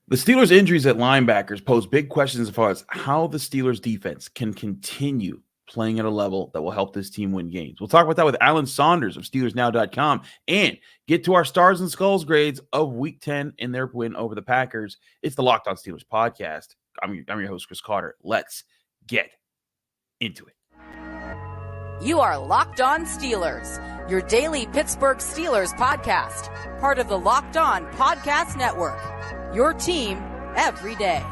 The Steelers' injuries at linebackers pose big questions as far as how the Steelers' defense can continue playing at a level that will help this team win games. We'll talk about that with Alan Saunders of SteelersNow.com and get to our Stars and Skulls grades of Week 10 in their win over the Packers. It's the Locked On Steelers podcast. I'm your host, Chris Carter. Let's get into it. You are Locked On Steelers, your daily Pittsburgh Steelers podcast, part of the Locked On Podcast Network, your team every day.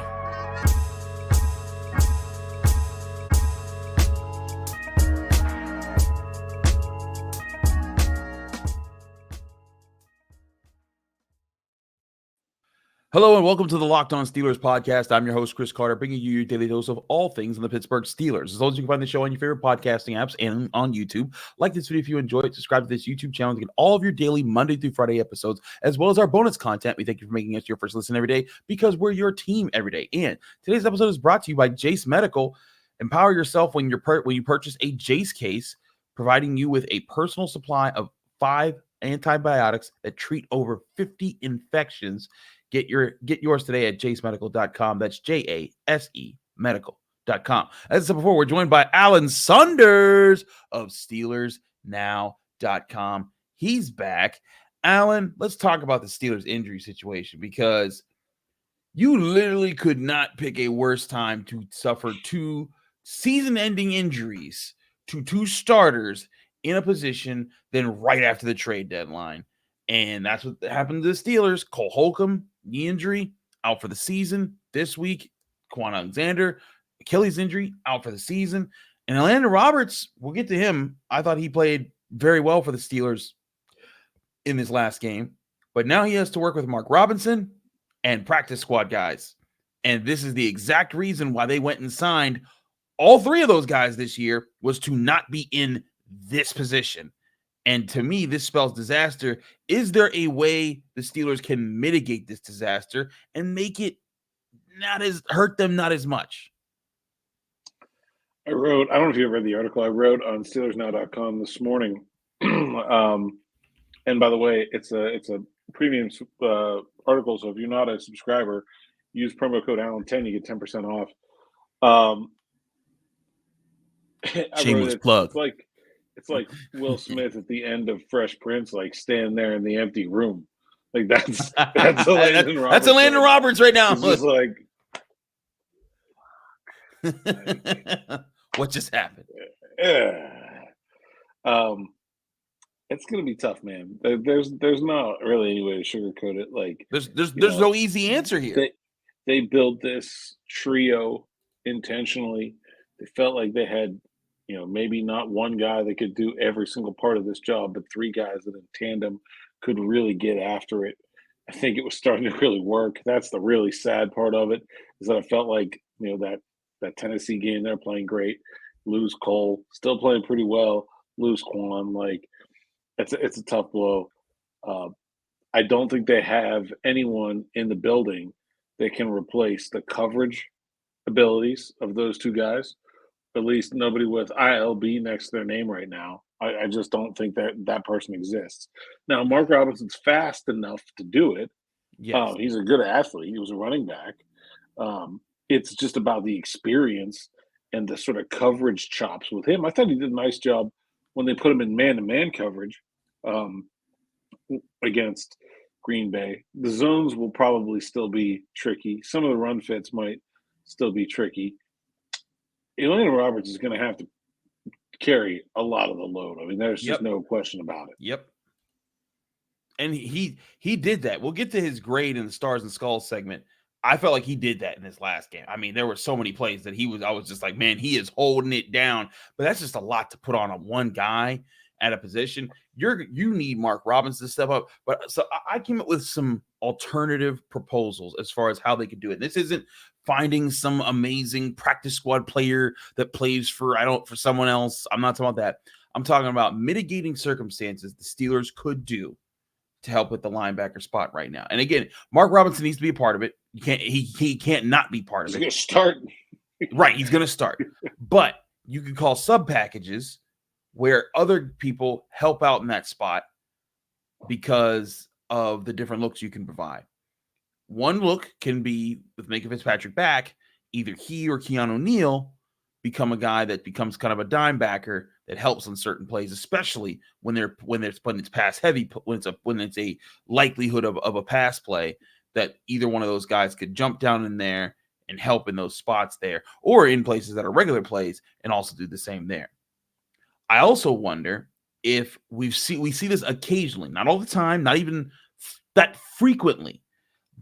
Hello and welcome to the Locked On Steelers podcast. I'm your host, Chris Carter, bringing you your daily dose of all things on the Pittsburgh Steelers. As always, you can find the show on your favorite podcasting apps and on YouTube. Like this video if you enjoy it. Subscribe to this YouTube channel to get all of your daily Monday through Friday episodes, as well as our bonus content. We thank you for making us your first listen every day because we're your team every day. And today's episode is brought to you by Jace Medical. Empower yourself when you purchase a Jace case, providing you with a personal supply of 5 antibiotics that treat over 50 infections. Get yours today at jasemedical.com. That's JASE medical.com. As I said before, we're joined by Alan Saunders of SteelersNow.com. He's back. Alan, let's talk about the Steelers injury situation, because you literally could not pick a worse time to suffer 2 season-ending injuries to 2 starters in a position than right after the trade deadline. And that's what happened to the Steelers. Cole Holcomb, knee injury, out for the season. This week, Kwon Alexander, Achilles injury, out for the season. And Elandon Roberts, we'll get to him. I thought he played very well for the Steelers in this last game. But now he has to work with Mark Robinson and practice squad guys. And this is the exact reason why they went and signed all 3 of those guys this year, was to not be in this position. And to me, this spells disaster. Is there a way the Steelers can mitigate this disaster and make it hurt them not as much? I don't know if you ever read the article I wrote on SteelersNow.com this morning. And by the way, it's a premium article. So if you're not a subscriber, use promo code Allen10, you get 10% off. Shameless plug. It's like Will Smith at the end of Fresh Prince, like standing there in the empty room. Like that's Elandon Roberts. That's Elandon Roberts right now. It's just like, what just happened? It's gonna be tough, man. There's not really any way to sugarcoat it. Like there's no easy answer here. They built this trio intentionally. They felt like they had, maybe not one guy that could do every single part of this job, but 3 guys that in tandem could really get after it. I think it was starting to really work. That's the really sad part of it, is that I felt like, that Tennessee game, they're playing great. Lose Cole, still playing pretty well. Lose Kwon, like it's a tough blow. I don't think they have anyone in the building that can replace the coverage abilities of those 2 guys. At least nobody with ILB next to their name right now. I just don't think that person exists. Now, Mark Robinson's fast enough to do it. Yes. He's a good athlete. He was a running back. It's just about the experience and the sort of coverage chops with him. I thought he did a nice job when they put him in man-to-man coverage against Green Bay. The zones will probably still be tricky. Some of the run fits might still be tricky. Elandon Roberts is going to have to carry a lot of the load. I mean, there's just no question about it. Yep. And he did that. We'll get to his grade in the Stars and Skulls segment. I felt like he did that in this last game. I mean, there were so many plays that I was just like, man, he is holding it down. But that's just a lot to put on one guy at a position. You need Mark Robinson to step up. But so I came up with some alternative proposals as far as how they could do it. This isn't finding some amazing practice squad player that plays for someone else. I'm not talking about that. I'm talking about mitigating circumstances the Steelers could do to help with the linebacker spot right now. And again, Mark Robinson needs to be a part of it. He can't not be part of it. He's going to start. Right, he's going to start. But you could call sub packages where other people help out in that spot because of the different looks you can provide. One look can be with Minkah Fitzpatrick back, either he or Keanu Neal become a guy that becomes kind of a dime backer that helps on certain plays, especially when it's pass heavy, when it's a likelihood of a pass play, that either one of those guys could jump down in there and help in those spots there, or in places that are regular plays and also do the same there. I also wonder if we see this occasionally, not all the time, not even that frequently,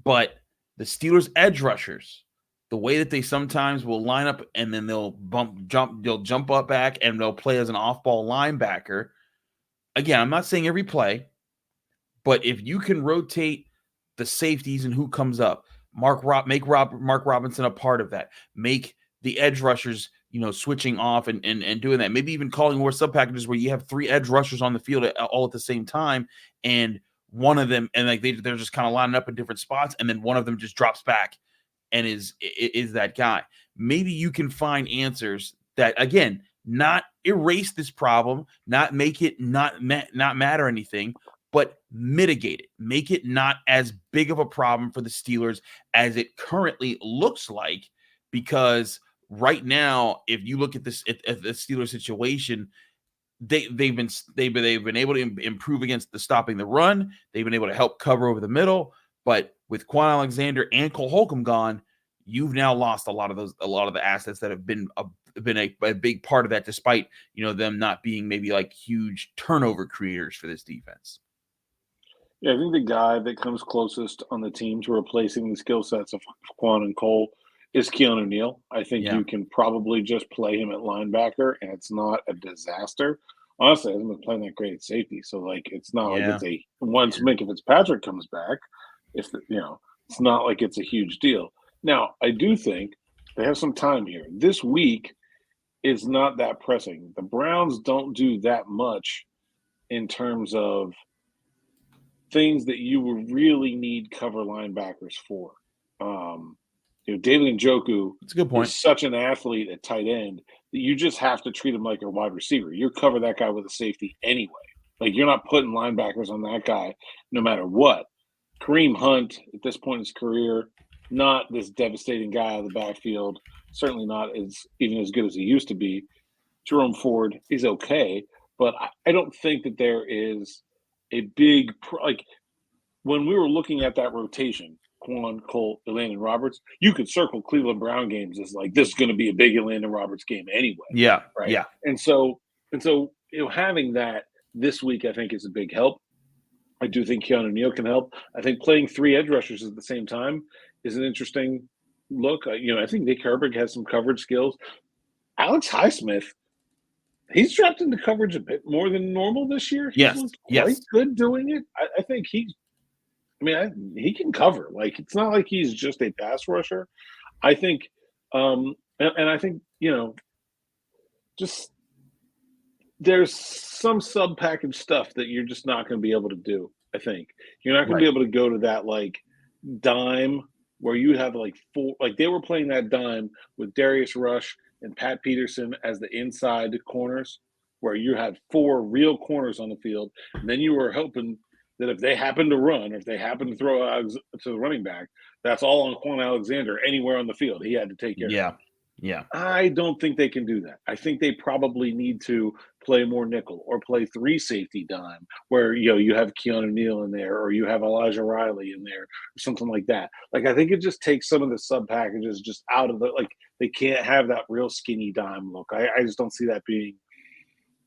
but the Steelers edge rushers, the way that they sometimes will line up and then they'll jump up back and they'll play as an off-ball linebacker. Again, I'm not saying every play, but if you can rotate the safeties and who comes up, Mark Robinson a part of that. Make the edge rushers, switching off and doing that. Maybe even calling more sub packages where you have 3 edge rushers on the field all at the same time, and one of them, and like they're just kind of lining up in different spots, and then one of them just drops back and is that guy. Maybe you can find answers that, again, not erase this problem, not make it not matter anything, but mitigate it. Make it not as big of a problem for the Steelers as it currently looks like, because right now, if you look at this at the Steelers situation, they've been able to improve against the stopping the run. They've been able to help cover over the middle, but with Kwon Alexander and Cole Holcomb gone, you've now lost a lot of the assets that have been a big part of that, despite them not being maybe like huge turnover creators for this defense. Yeah, I think the guy that comes closest on the team to replacing the skill sets of Kwon and Cole is Keanu Neal. I think you can probably just play him at linebacker, and it's not a disaster. Honestly, I haven't been playing that great at safety, so it's not like it's once Minkah Fitzpatrick comes back, it's not like it's a huge deal. Now, I do think they have some time here. This week is not that pressing. The Browns don't do that much in terms of things that you would really need cover linebackers for. David Njoku is such an athlete at tight end that you just have to treat him like a wide receiver. You cover that guy with a safety anyway. Like, you're not putting linebackers on that guy no matter what. Kareem Hunt, at this point in his career, not this devastating guy out of the backfield, certainly not even as good as he used to be. Jerome Ford is okay, but I don't think that there is a big when we were looking at that rotation, Kwon, Cole, Elandon Roberts, you could circle Cleveland Brown games as like, this is going to be a big Elandon Roberts game anyway. Yeah. Right. Yeah. And so having that this week, I think, is a big help. I do think Keanu Neal can help. I think playing 3 edge rushers at the same time is an interesting look. I think Nick Herbig has some coverage skills. Alex Highsmith, he's dropped into coverage a bit more than normal this year. He's looked quite good doing it. I think he can cover. Like, it's not like he's just a pass rusher. I think, and I think, just there's some sub-package stuff that you're just not going to be able to do, I think. You're not going to be able to go to that, like, dime where you have, like, 4 – like, they were playing that dime with Darius Rush and Pat Peterson as the inside corners, where you had 4 real corners on the field, and then you were hoping – that if they happen to run, or if they happen to throw out to the running back, that's all on Kwon Alexander anywhere on the field. He had to take care of it. Yeah. I don't think they can do that. I think they probably need to play more nickel or play 3 safety dime where, you have Keanu Neal in there, or you have Elijah Riley in there, or something like that. Like, I think it just takes some of the sub packages just out of the, like, they can't have that real skinny dime look. I just don't see that being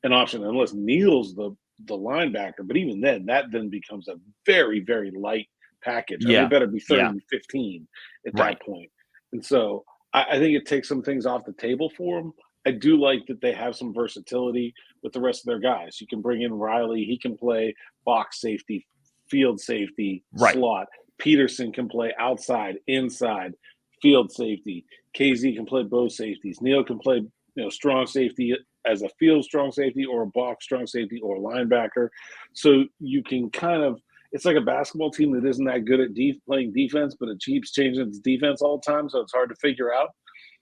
an option unless Neal's the linebacker, but even then, that then becomes a very, very light package. They better be 30 and 15 at that point. And so I think it takes some things off the table for them. I do like that they have some versatility with the rest of their guys. You can bring in Riley. He can play box safety, field safety, slot. Peterson can play outside, inside, field safety. KZ can play both safeties. Neal can play strong safety as a field strong safety, or a box strong safety, or a linebacker. So you can kind of, it's like a basketball team that isn't that good at playing defense, but it keeps changing its defense all the time. So it's hard to figure out,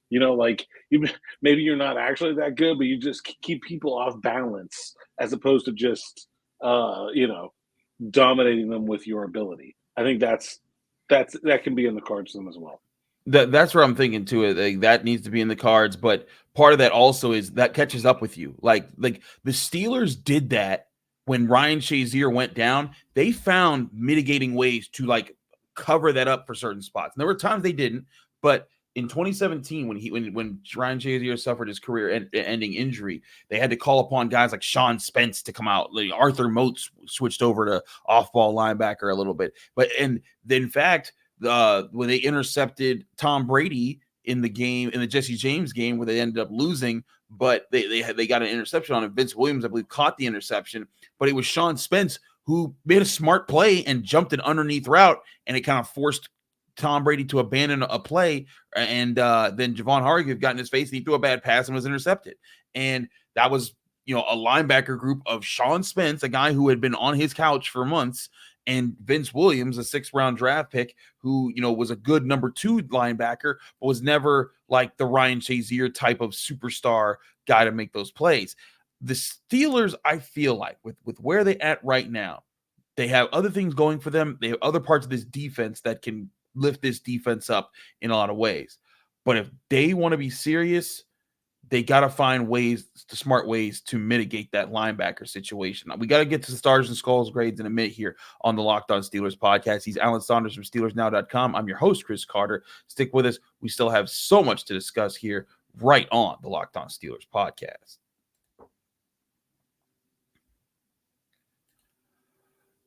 maybe you're not actually that good, but you just keep people off balance as opposed to just, dominating them with your ability. I think that's that can be in the cards to them as well. That's where I'm thinking too. Like, that needs to be in the cards, but part of that also is that catches up with you. Like the Steelers did that when Ryan Shazier went down. They found mitigating ways to like cover that up for certain spots. And there were times they didn't, but in 2017, when Ryan Shazier suffered his career-ending injury, they had to call upon guys like Sean Spence to come out. Like Arthur Moats switched over to off-ball linebacker a little bit, but in fact, when they intercepted Tom Brady in the Jesse James game where they ended up losing, but they got an interception on it. Vince Williams, I believe, caught the interception, but it was Sean Spence who made a smart play and jumped an underneath route, and it kind of forced Tom Brady to abandon a play, and then Javon Hargrave got in his face and he threw a bad pass and was intercepted. And that was, a linebacker group of Sean Spence, a guy who had been on his couch for months, and Vince Williams, a 6th-round draft pick who, was a good number 2 linebacker, but was never like the Ryan Shazier type of superstar guy to make those plays. The Steelers, I feel like, with where they're at right now, they have other things going for them. They have other parts of this defense that can lift this defense up in a lot of ways. But if they want to be serious, they got to find smart ways to mitigate that linebacker situation. We got to get to the stars and skulls grades in a minute here on the Locked On Steelers podcast. He's Alan Saunders from SteelersNow.com. I'm your host, Chris Carter. Stick with us. We still have so much to discuss here right on the Locked On Steelers podcast.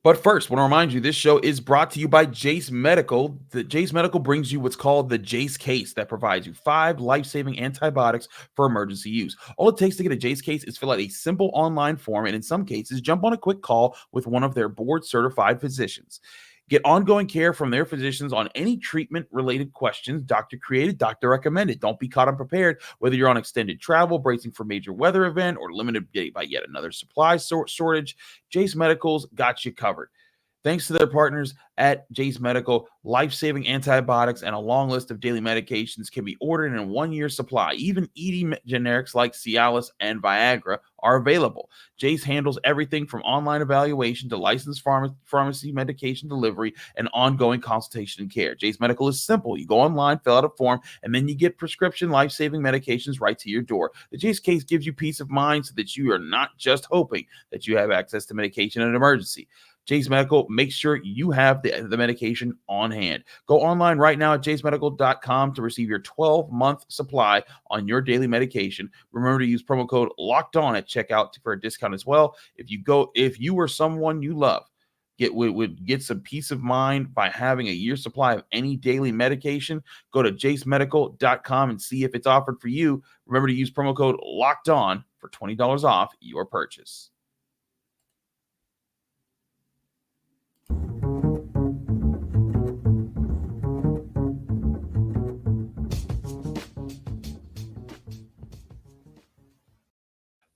But first, I want to remind you, this show is brought to you by Jace Medical. The Jace Medical brings you what's called the Jace case that provides you 5 life-saving antibiotics for emergency use. All it takes to get a Jace case is fill out a simple online form, and in some cases, jump on a quick call with one of their board-certified physicians. Get ongoing care from their physicians on any treatment-related questions. Doctor created, doctor recommended. Don't be caught unprepared, whether you're on extended travel, bracing for major weather event, or limited by yet another supply shortage. Jace Medical's got you covered. Thanks to their partners at Jace Medical, life-saving antibiotics and a long list of daily medications can be ordered in a 1-year supply. Even ED generics like Cialis and Viagra are available. Jace handles everything from online evaluation to licensed pharmacy medication delivery and ongoing consultation and care. Jace Medical is simple. You go online, fill out a form, and then you get prescription life-saving medications right to your door. The Jace case gives you peace of mind so that you are not just hoping that you have access to medication in an emergency. Jace Medical, make sure you have the medication on hand. Go online right now at jacemedical.com to receive your 12-month supply on your daily medication. Remember to use promo code LOCKEDON at checkout for a discount as well. If you or someone you love would get some peace of mind by having a year's supply of any daily medication, go to jacemedical.com and see if it's offered for you. Remember to use promo code LOCKEDON for $20 off your purchase.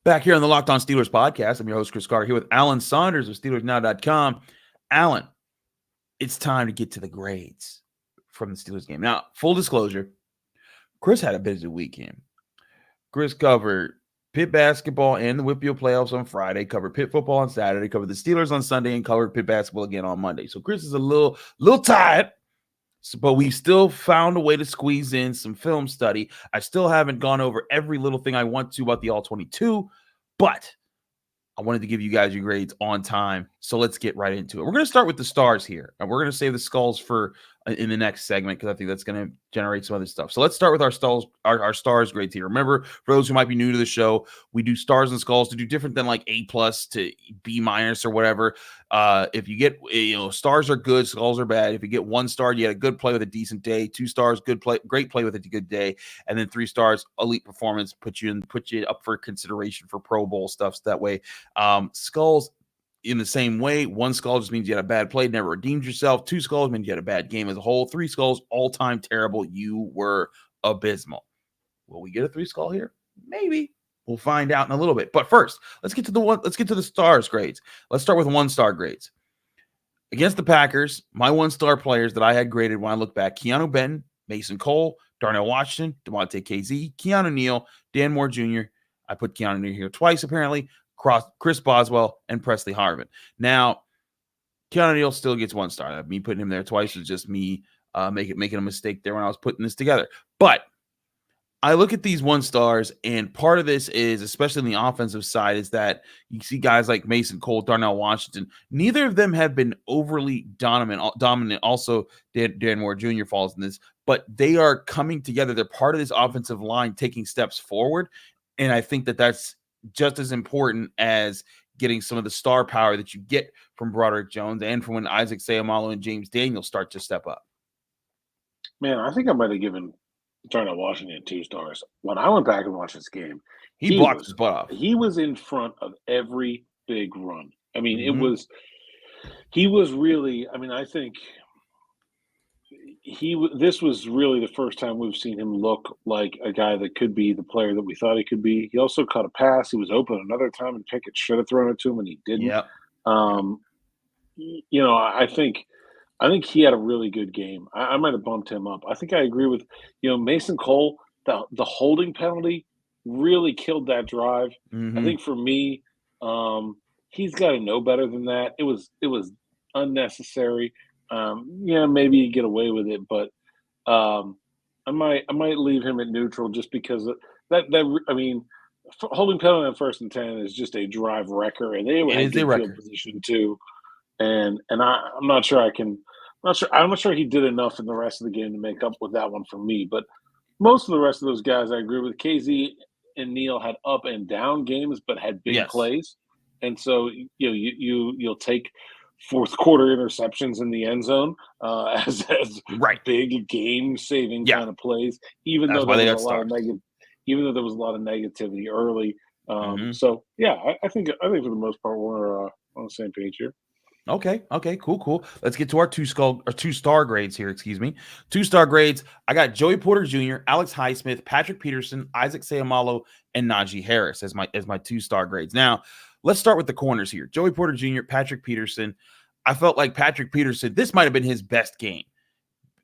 Back here on the Locked On Steelers podcast, I'm your host, Chris Carter, here with Alan Saunders of SteelersNow.com. Alan, it's time to get to the grades from the Steelers game. Now, full disclosure, Chris had a busy weekend. Chris covered Pitt basketball and the WPIAL playoffs on Friday, covered Pitt football on Saturday, covered the Steelers on Sunday, and covered Pitt basketball again on Monday. So Chris is a little tired, but we still found a way to squeeze in some film study. I still haven't gone over every little thing I want to about the All-22, but I wanted to give you guys your grades on time. So let's get right into it. We're going to start with the stars here, and we're going to save the skulls for in the next segment because I think that's going to generate some other stuff. So let's start with our stars grades here. Remember, for those who might be new to the show, we do stars and skulls to do different than like A+ to B- or whatever. If you get, stars are good, skulls are bad. If you get 1 star, you had a good play with a decent day. 2 stars, great play with a good day, and then 3 stars, elite performance, put you up for consideration for Pro Bowl stuff. So that way, skulls. In the same way, 1 skull just means you had a bad play, never redeemed yourself. 2 skulls means you had a bad game as a whole. 3 skulls, all-time terrible. You were abysmal. Will we get a 3 skull here? Maybe. We'll find out in a little bit. But first, let's get to the stars grades. Let's start with 1-star grades. Against the Packers, my 1-star players that I had graded when I look back: Keanu Benton, Mason Cole, Darnell Washington, DeMonte KZ, Keanu Neal, Dan Moore Jr. I put Keanu Neal here twice, apparently. Chris Boswell, and Presley Harvin. Now, Keanu Neal still gets 1 star. Me putting him there twice is just me making a mistake there when I was putting this together. But I look at these 1 stars, and part of this is, especially on the offensive side, is that you see guys like Mason Cole, Darnell Washington. Neither of them have been overly dominant. Also, Dan Moore Jr. falls in this, but they are coming together. They're part of this offensive line taking steps forward, and I think that that's just as important as getting some of the star power that you get from Broderick Jones and from when Isaac Seumalo and James Daniels start to step up. Man, I think I might have given Darnell Washington 2 stars. When I went back and watched this game, he blocked his butt off. He was in front of every big run. I mean, he was really, I mean, I think this was really the first time we've seen him look like a guy that could be the player that we thought he could be. He also caught a pass. He was open another time, and Pickett should have thrown it to him, and he didn't. Yep. I think he had a really good game. I might have bumped him up. I think I agree with, Mason Cole. The holding penalty really killed that drive. Mm-hmm. I think for me, he's got to know better than that. It was unnecessary. Maybe you get away with it, but I might leave him at neutral just because that. I mean, holding penalty on 1st and 10 is just a drive wrecker, and they were in good field position too. And I'm not sure I'm not sure he did enough in the rest of the game to make up with that one for me. But most of the rest of those guys I agree with. KZ and Neal had up and down games, but had big plays. And so you'll take fourth quarter interceptions in the end zone as big game saving kind of plays, even though there was a lot of negativity early. So I think for the most part we're on the same page here. Okay, cool. Let's get to our 2-star grades here. 2-star grades. I got Joey Porter Jr., Alex Highsmith, Patrick Peterson, Isaac Seumalo, and Najee Harris as my 2-star grades. Now, let's start with the corners here. Joey Porter Jr., Patrick Peterson. I felt like Patrick Peterson, this might have been his best game.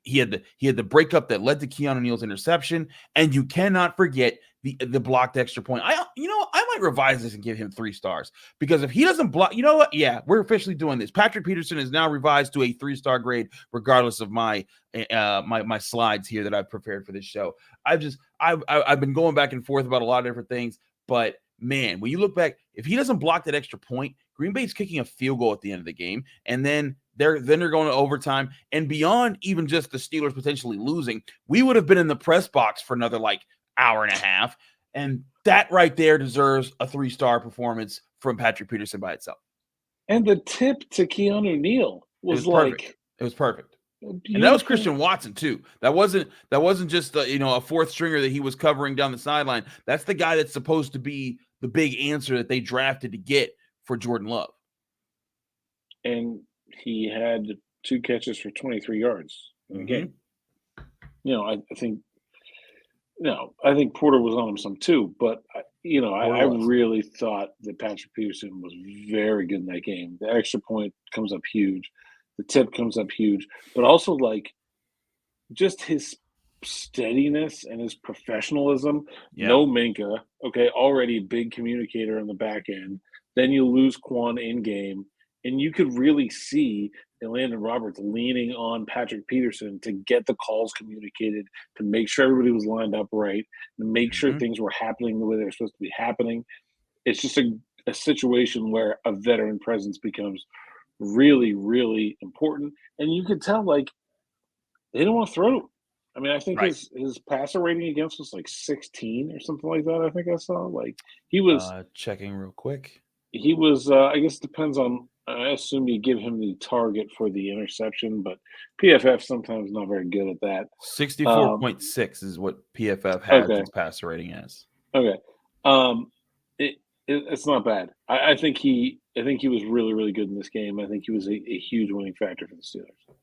He had the breakup that led to Keanu Neal's interception, and you cannot forget the blocked extra point. I might revise this and give him 3 stars, because if he doesn't block, you know what? Yeah, we're officially doing this. Patrick Peterson is now revised to a 3-star grade, regardless of my my slides here that I've prepared for this show. I've been going back and forth about a lot of different things, but man, when you look back, if he doesn't block that extra point, Green Bay's kicking a field goal at the end of the game, and then they're going to overtime, and beyond even just the Steelers potentially losing, we would have been in the press box for another hour and a half, and that right there deserves a 3-star performance from Patrick Peterson by itself. And the tip to Keanu Neal was perfect. It was perfect. Beautiful. And that was Christian Watson too. That wasn't just a 4th stringer that he was covering down the sideline. That's the guy that's supposed to be the big answer that they drafted to get for Jordan Love. And he had 2 catches for 23 yards in the game. I think Porter was on him some too, but I really thought that Patrick Peterson was very good in that game. The extra point comes up huge. The tip comes up huge, but also just his steadiness and his professionalism. Yeah. No Minkah, already a big communicator on the back end. Then you lose Kwon in game, and you could really see Elandon Roberts leaning on Patrick Peterson to get the calls communicated, to make sure everybody was lined up right, to make sure things were happening the way they're supposed to be happening. It's just a situation where a veteran presence becomes really, really important. And you could tell, they didn't want to throw. I mean, I think his passer rating against was 16 or something like that. I think I saw. He was checking real quick. He was. I guess it depends on. I assume you give him the target for the interception, but PFF sometimes not very good at that. 64.6 is what PFF has his passer rating as. Okay, it's not bad. I think he was really, really good in this game. I think he was a huge winning factor for the Steelers.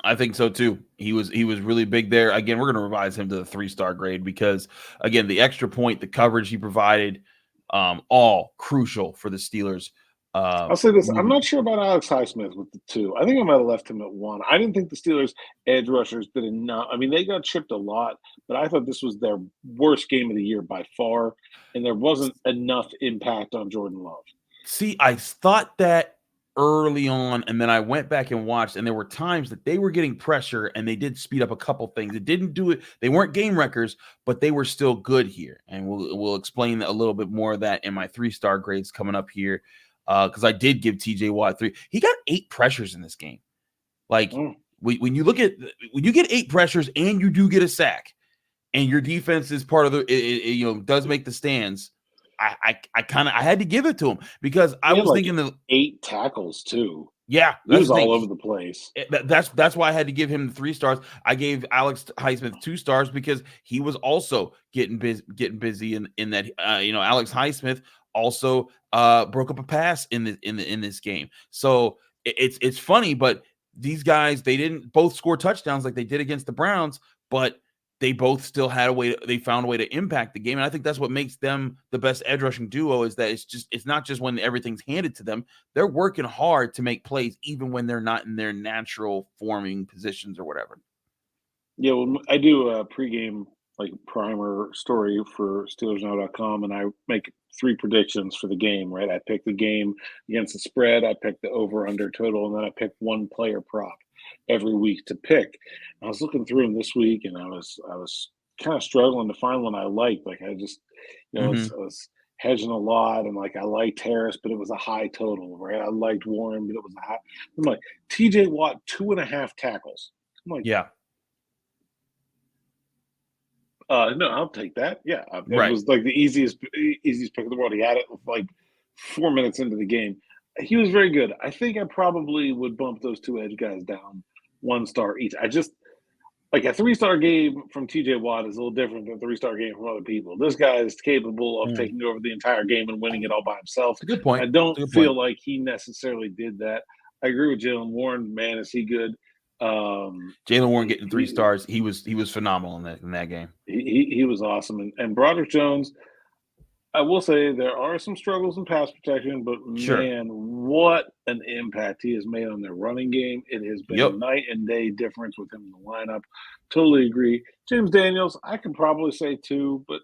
I think so too. He was really big there. Again, we're going to revise him to the 3-star grade because, again, the extra point, the coverage he provided, all crucial for the Steelers. I'll say this. I'm not sure about Alex Highsmith with the 2. I think I might have left him at 1. I didn't think the Steelers edge rushers did enough. I mean, they got chipped a lot, but I thought this was their worst game of the year by far, and there wasn't enough impact on Jordan Love. See, I thought that early on, and then I went back and watched, and there were times that they were getting pressure, and they did speed up a couple things. It didn't do it. They weren't game wreckers, but they were still good here, and we'll explain a little bit more of that in my 3-star grades coming up here, because I did give TJ Watt 3. He got 8 pressures in this game. Like when you get 8 pressures and you do get a sack, and your defense is part of does make the stands. I had to give it to him because I was thinking the 8 tackles too. Yeah, he was all over the place. That's why I had to give him 3 stars. I gave Alex Highsmith 2 stars because he was also getting busy in that. Alex Highsmith also broke up a pass in this game. So it's funny, but these guys, they didn't both score touchdowns like they did against the Browns, but they both still had they found a way to impact the game. And I think that's what makes them the best edge rushing duo, is that it's not just when everything's handed to them. They're working hard to make plays, even when they're not in their natural forming positions or whatever. Yeah. When I do a pregame, primer story for SteelersNow.com, and I make 3 predictions for the game, right? I pick the game against the spread, I pick the over under total, and then I pick 1 player prop every week to pick. I was looking through them this week, and I was kind of struggling to find one I liked. I just, I was hedging a lot, and I liked Harris, but it was a high total, right? I liked Warren, but it was a high. I'm like, TJ Watt 2.5 tackles. I'm like, yeah. No, I'll take that. Yeah, right. It was the easiest pick in the world. He had it 4 minutes into the game. He was very good. I think I probably would bump those 2 edge guys down 1 star each. I just a 3-star game from TJ Watt is a little different than a 3-star game from other people. This guy is capable of taking over the entire game and winning it all by himself. That's a good point. I don't feel like he necessarily did that. I agree with Jaylen Warren. Man, is he good? Jaylen Warren getting 3 stars. He was phenomenal in that game. He was awesome. And Broderick Jones, I will say there are some struggles in pass protection, but man, what an impact he has made on their running game. It has been a night and day difference with him in the lineup. Totally agree. James Daniels, I can probably say 2, but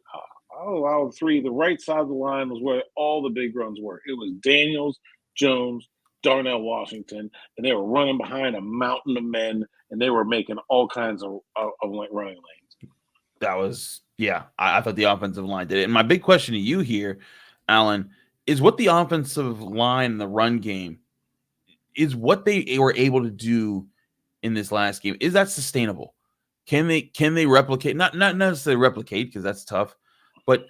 I'll allow 3. The right side of the line was where all the big runs were. It was Daniels, Jones, Darnell Washington, and they were running behind a mountain of men, and they were making all kinds of running lanes. That was, I thought the offensive line did it. And my big question to you here, Alan, is what the offensive line in the run game, is what they were able to do in this last game, is that sustainable? Can they replicate, not necessarily replicate, because that's tough, but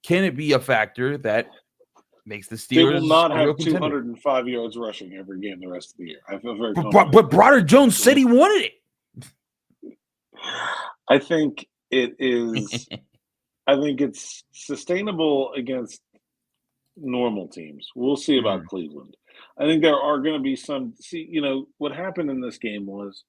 can it be a factor that makes the Steelers? They will not have 205 yards rushing every game the rest of the year. I feel very confident. But Broderick Jones said he wanted it. I think it is. I think it's sustainable against normal teams. We'll see about Cleveland. I think there are going to be some. What happened in this game was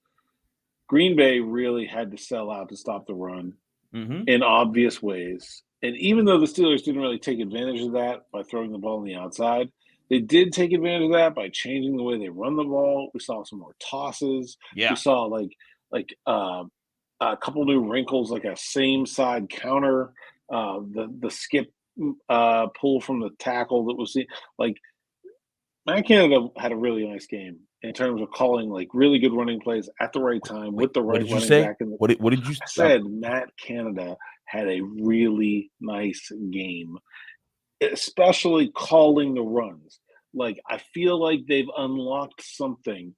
Green Bay really had to sell out to stop the run in obvious ways. And even though the Steelers didn't really take advantage of that by throwing the ball on the outside, they did take advantage of that by changing the way they run the ball. We saw some more tosses. Yeah. We saw a couple new wrinkles, like a same side counter, the skip pull from the tackle that was Matt Canada had a really nice game in terms of calling really good running plays at the right time with the right running back. What did you say? I said Matt Canada had a really nice game, especially calling the runs. I feel like they've unlocked something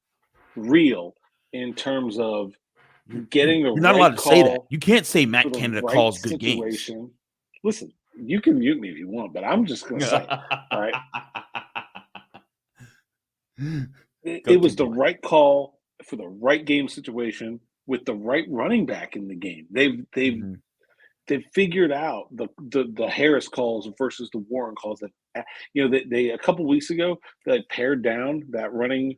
real in terms of getting the You're not right allowed to call say that. You can't say Matt Canada calls good games. Listen, you can mute me if you want, but I'm just going to say, all right. It was the right call for the right game situation with the right running back in the game. They've figured out the Harris calls versus the Warren calls. That they a couple weeks ago they pared down that running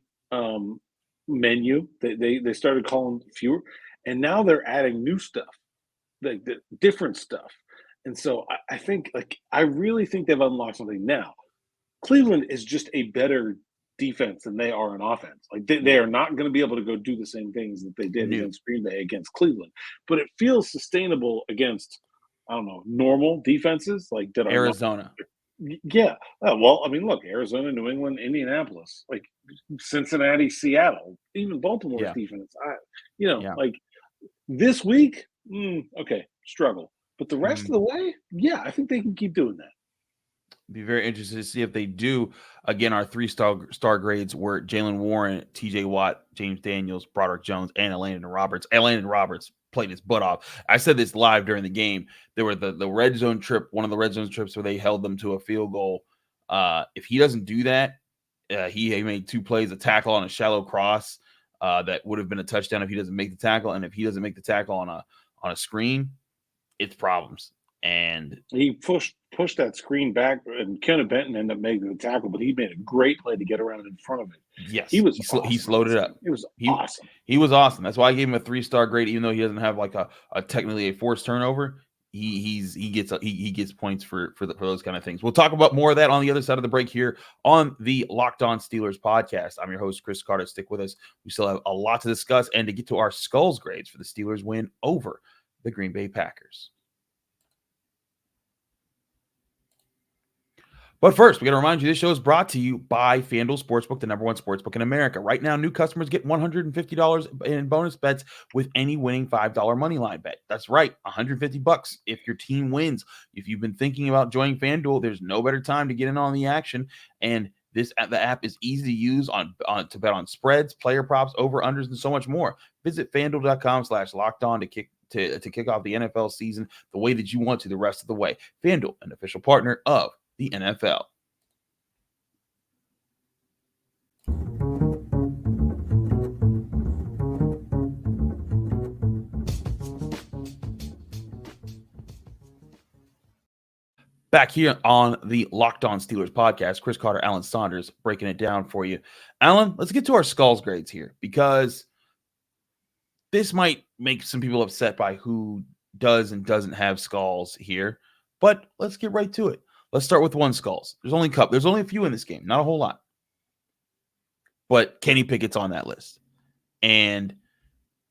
menu. They started calling fewer, and now they're adding new stuff, the different stuff. And so I think I really think they've unlocked something now. Cleveland is just a better defense than they are in offense. They are not going to be able to go do the same things that they did against Green Bay against Cleveland, but it feels sustainable against, I don't know, normal defenses like Arizona. Yeah. Well, I mean, look, Arizona, New England, Indianapolis, like Cincinnati, Seattle, even Baltimore's Yeah. defense. Yeah. Like this week, okay, struggle. But the rest Mhm. of the way, yeah, I think they can keep doing that. Be very interested to see if they do. Again, our three-star grades were Jalen Warren, TJ Watt, James Daniels, Broderick Jones, and Elandon Roberts. Elandon Roberts played his butt off. I said this live during the game. There were the red zone trip, one of the red zone trips where they held them to a field goal. If he doesn't do that, he made 2 plays, a tackle on a shallow cross that would have been a touchdown if he doesn't make the tackle. And if he doesn't make the tackle on a screen, it's problems. And He pushed that screen back, and Kenny Benton ended up making the tackle, but he made a great play to get around in front of it. yes, He was he slowed it up. It was He awesome. he was awesome. That's why I gave him a 3-star grade, even though he doesn't have like a technically a forced turnover. He gets points for those kind of things. We'll talk about more of that on the other side of the break here on the Locked On Steelers podcast. I'm your host, Chris Carter. Stick with us. We still have a lot to discuss and to get to our skulls grades for the Steelers win over the Green Bay Packers. But first, we got to remind you this show is brought to you by FanDuel Sportsbook, the #1 sportsbook in America. Right now, new customers get $150 in bonus bets with any winning $5 moneyline bet. That's right, $150 if your team wins. If you've been thinking about joining FanDuel, there's no better time to get in on the action. And the app is easy to use to bet on spreads, player props, over-unders, and so much more. Visit FanDuel.com/lockedon to kick off the NFL season the way that you want to the rest of the way. FanDuel, an official partner of the NFL. Back here on the Locked On Steelers podcast, Chris Carter, Alan Saunders, breaking it down for you. Alan, let's get to our skulls grades here, because this might make some people upset by who does and doesn't have skulls here, but let's get right to it. Let's start with 1 skulls. There's only a few in this game, not a whole lot. But Kenny Pickett's on that list. And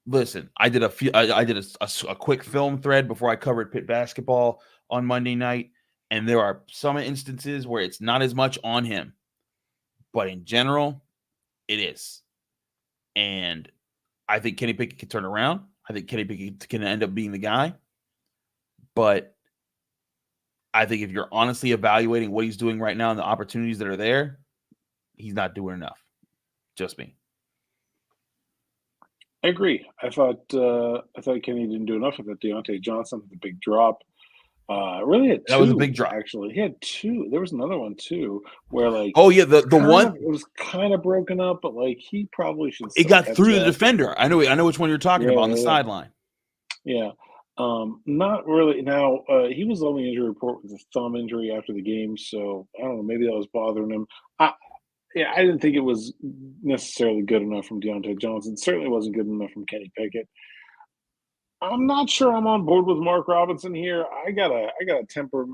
listen, I did a quick film thread before I covered Pitt basketball on Monday night, and there are some instances where it's not as much on him, but in general, it is. And I think Kenny Pickett can turn around. I think Kenny Pickett can end up being the guy. But I think if you're honestly evaluating what he's doing right now and the opportunities that are there, he's not doing enough. Just me. I agree. I thought Kenny didn't do enough. I thought Deontay Johnson had the big drop. Really had 2. That was a big drop. Actually, he had 2. There was another one too, where like the one it was kind of broken up, but like he probably should. It got through the defender. I know which one you're talking about on the sideline. Yeah. Not really. Now he was on the injury report with a thumb injury after the game, so I don't know. Maybe that was bothering him. I didn't think it was necessarily good enough from Deontay Johnson. It certainly wasn't good enough from Kenny Pickett. I'm not sure I'm on board with Mark Robinson here. I gotta temper,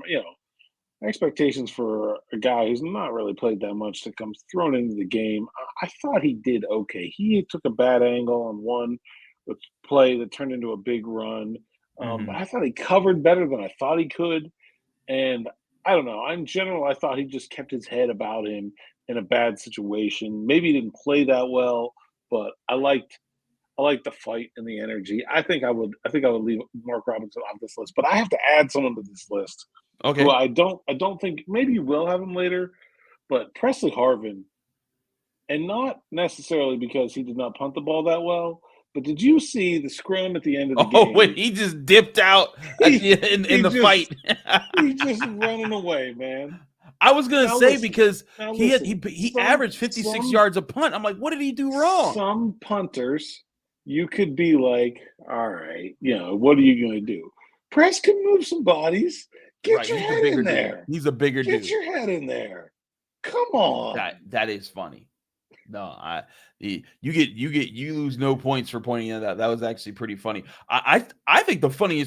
expectations for a guy who's not really played that much that comes thrown into the game. I thought he did okay. He took a bad angle on one play that turned into a big run. But I thought he covered better than I thought he could. And I don't know. In general, I thought he just kept his head about him in a bad situation. Maybe he didn't play that well, but I liked the fight and the energy. I think I would leave Mark Robinson off this list, but I have to add someone to this list. Okay. Who I don't think, maybe you will have him later, but Presley Harvin, and not necessarily because he did not punt the ball that well, but did you see the scrum at the end of the game? Oh, when he just dipped out in the fight. He's just running away, man. I was going to say, because he averaged 56 yards a punt. I'm like, what did he do wrong? Some punters, you could be like, all right, what are you going to do? Press can move some bodies. Get your head in there. He's a bigger dude. Get your head in there. Come on. That is funny. No, you lose no points for pointing at that. That was actually pretty funny. I think the funny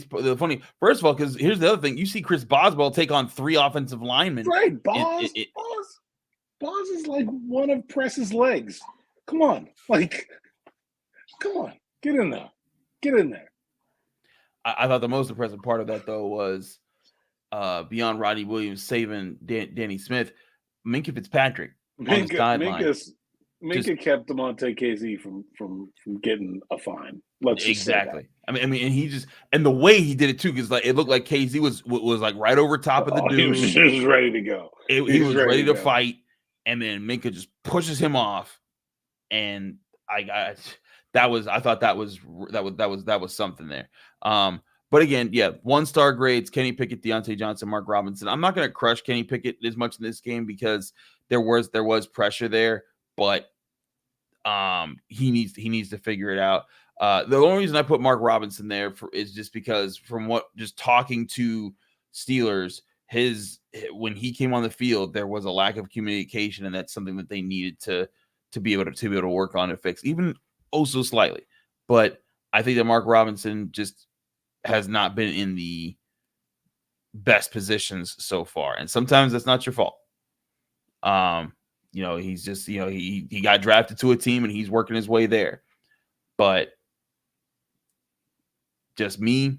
first of all, because here's the other thing: you see Chris Boswell take on 3 offensive linemen. Right, Boz is like one of Press's legs. Come on, get in there. I thought the most impressive part of that though was beyond Rodney Williams saving Danny Smith, Minkah Fitzpatrick on the sideline. Minkah kept Demonte KZ from getting a fine. Let's just exactly. Say that. I mean, and he just the way he did it too, because like it looked like KZ was like right over top of the dude. He was just ready to go. He was ready to fight, and then Minkah just pushes him off, and I thought that was something there. But again, yeah, 1-star grades: Kenny Pickett, Deontay Johnson, Mark Robinson. I'm not going to crush Kenny Pickett as much in this game because there was pressure there, but he needs to figure it out. The only reason I put Mark Robinson there is just because just talking to Steelers, when he came on the field, there was a lack of communication, and that's something that they needed to be able to work on and fix, even so slightly. But I think that Mark Robinson just has not been in the best positions so far, and sometimes that's not your fault. He's just he got drafted to a team and he's working his way there, but just me,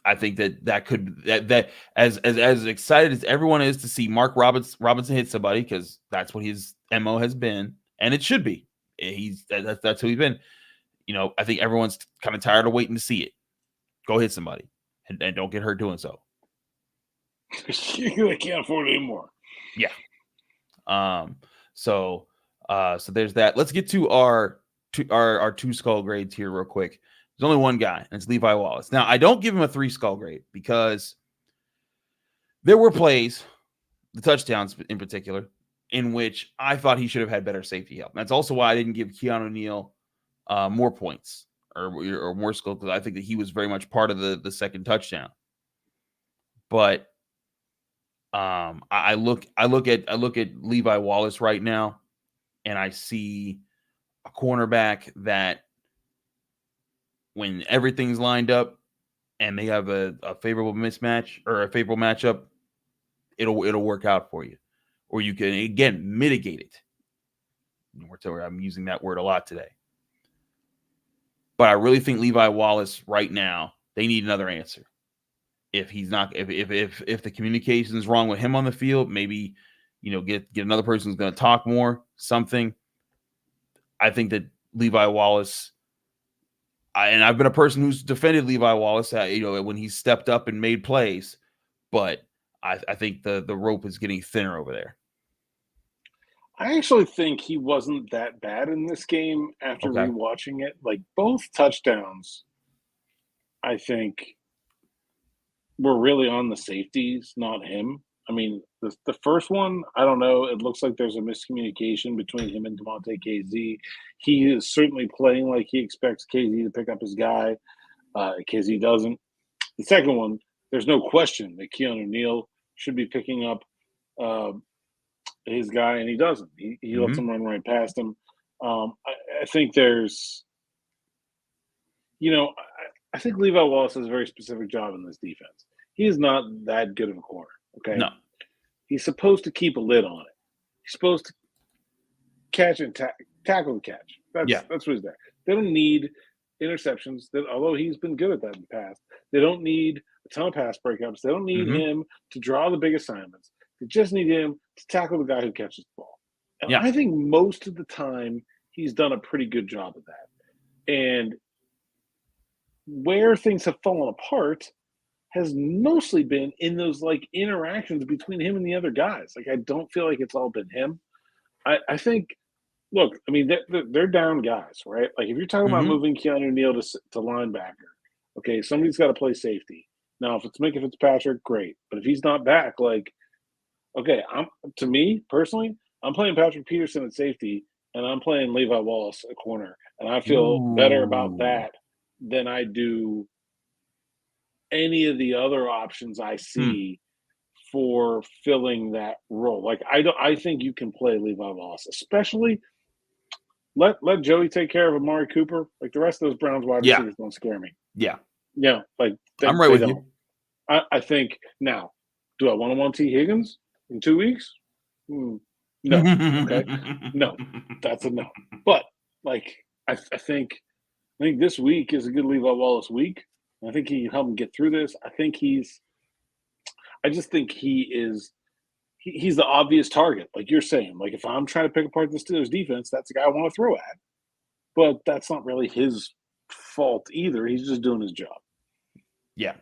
I think that could as excited as everyone is to see Mark Robinson hit somebody, because that's what his MO has been, and it should be. That's who he's been. I think everyone's kind of tired of waiting to see it. Go hit somebody and don't get hurt doing so. They can't afford it anymore. Yeah. So there's that. Let's get to our 2-skull grades here real quick. There's only one guy, and it's Levi Wallace. Now, I don't give him a 3-skull grade because there were plays, the touchdowns in particular, in which I thought he should have had better safety help. And that's also why I didn't give Keanu Neal more points or more skill, because I think that he was very much part of the second touchdown. But I look at Levi Wallace right now, and I see a cornerback that, when everything's lined up and they have a favorable mismatch or a favorable matchup, it'll work out for you, or you can again mitigate it. I'm using that word a lot today, but I really think Levi Wallace right now, they need another answer. If he's not, if the communication is wrong with him on the field, maybe get another person who's going to talk more, something. I think that Levi Wallace. And I've been a person who's defended Levi Wallace, when he stepped up and made plays, but I think the rope is getting thinner over there. I actually think he wasn't that bad in this game after rewatching it. Like, both touchdowns, I think, were really on the safeties, not him. I mean, the first one, I don't know. It looks like there's a miscommunication between him and Demonte KZ. He is certainly playing like he expects KZ to pick up his guy. KZ doesn't. The second one, there's no question that Keanu Neal should be picking up his guy, and he doesn't. He lets him run right past him. I think there's, I think Levi Wallace has a very specific job in this defense. He is not that good of a corner. Okay. No. He's supposed to keep a lid on it. He's supposed to catch and tackle the catch. That's what he's there. They don't need interceptions. Although he's been good at that in the past. They don't need a ton of pass breakups. They don't need him to draw the big assignments. They just need him to tackle the guy who catches the ball. And I think most of the time he's done a pretty good job of that. And where things have fallen apart has mostly been in those interactions between him and the other guys. I don't feel like it's all been him. I think, look, I mean, they're down guys, right? Like, if you're talking about moving Keanu Neal to linebacker, okay, somebody's got to play safety. Now, if it's Minkah Fitzpatrick, great. But if he's not back, to me personally, I'm playing Patrick Peterson at safety, and I'm playing Levi Wallace at corner, and I feel better about that than I do any of the other options I see for filling that role. I think you can play Levi Wallace, especially let Joey take care of Amari Cooper. Like, the rest of those Browns wide receivers don't scare me. Yeah. Yeah. I'm right with you. I think now, do I want to T. Higgins in 2 weeks? No. Okay. No. That's a no. But I think this week is a good Levi Wallace week. I think he can help him get through this. I I just think he's the obvious target, like you're saying. Like, if I'm trying to pick apart the Steelers defense, that's the guy I want to throw at. But that's not really his fault either. He's just doing his job. Yeah.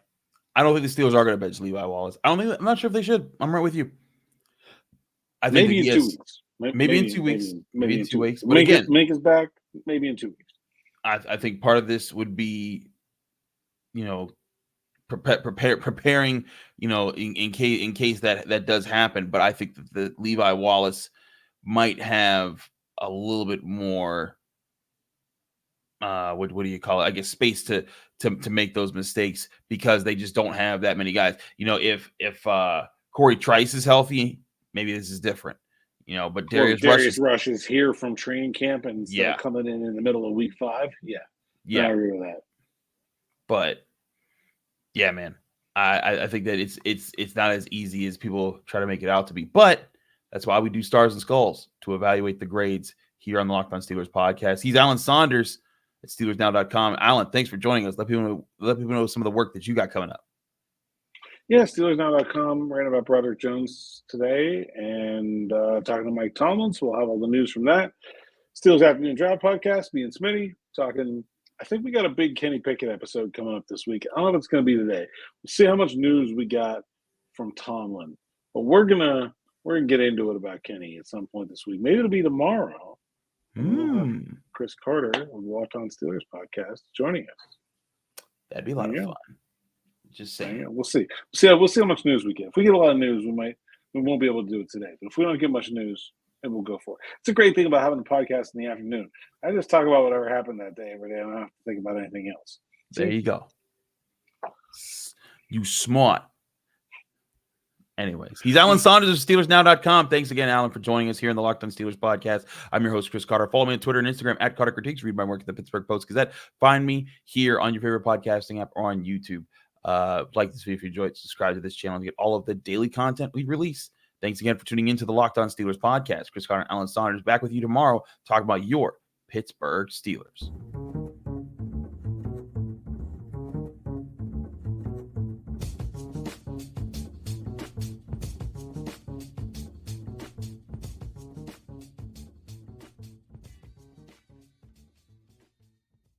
I don't think the Steelers are going to bench Levi Wallace. I'm not sure if they should. I'm right with you. I think maybe in 2 weeks. Maybe in 2 weeks. Maybe in 2 weeks. But Minkah's back. Maybe in 2 weeks. I think part of this would be, preparing, in case that does happen. But I think that the Levi Wallace might have a little bit more. What do you call it? I guess space to make those mistakes because they just don't have that many guys. If Corey Trice is healthy, maybe this is different. But Darius Rush is here from training camp and coming in the middle of week 5. Yeah, I agree with that. But yeah, man, I think that it's not as easy as people try to make it out to be. But that's why we do Stars and Skulls, to evaluate the grades here on the Locked On Steelers podcast. He's Alan Saunders at SteelersNow.com. Alan, thanks for joining us. Let people know some of the work that you got coming up. Yeah, SteelersNow.com ran about Broderick Jones today and talking to Mike Tomlin, so we'll have all the news from that. Steelers Afternoon Drive podcast, me and Smitty talking. I think we got a big Kenny Pickett episode coming up this week. I don't know if it's going to be today. We'll see how much news we got from Tomlin, but we're gonna get into it about Kenny at some point this week. Maybe it'll be tomorrow. Chris Carter of the Locked On Steelers podcast joining us. That'd be a lot of fun. Just saying. Yeah, we'll see. We'll see how much news we get. If we get a lot of news, we won't be able to do it today. But if we don't get much news, then we'll go for it. It's a great thing about having a podcast in the afternoon. I just talk about whatever happened that day every day. I don't have to think about anything else. There you go. You smart. Anyways, he's Alan Saunders of SteelersNow.com. Thanks again, Alan, for joining us here in the Locked On Steelers podcast. I'm your host, Chris Carter. Follow me on Twitter and Instagram at Carter Critiques. Read my work at the Pittsburgh Post-Gazette. Find me here on your favorite podcasting app or on YouTube. Like this video if you enjoyed. Subscribe to this channel to get all of the daily content we release. Thanks again for tuning into the Locked On Steelers podcast. Chris Carter and Alan Saunders back with you tomorrow. Talk about your Pittsburgh Steelers.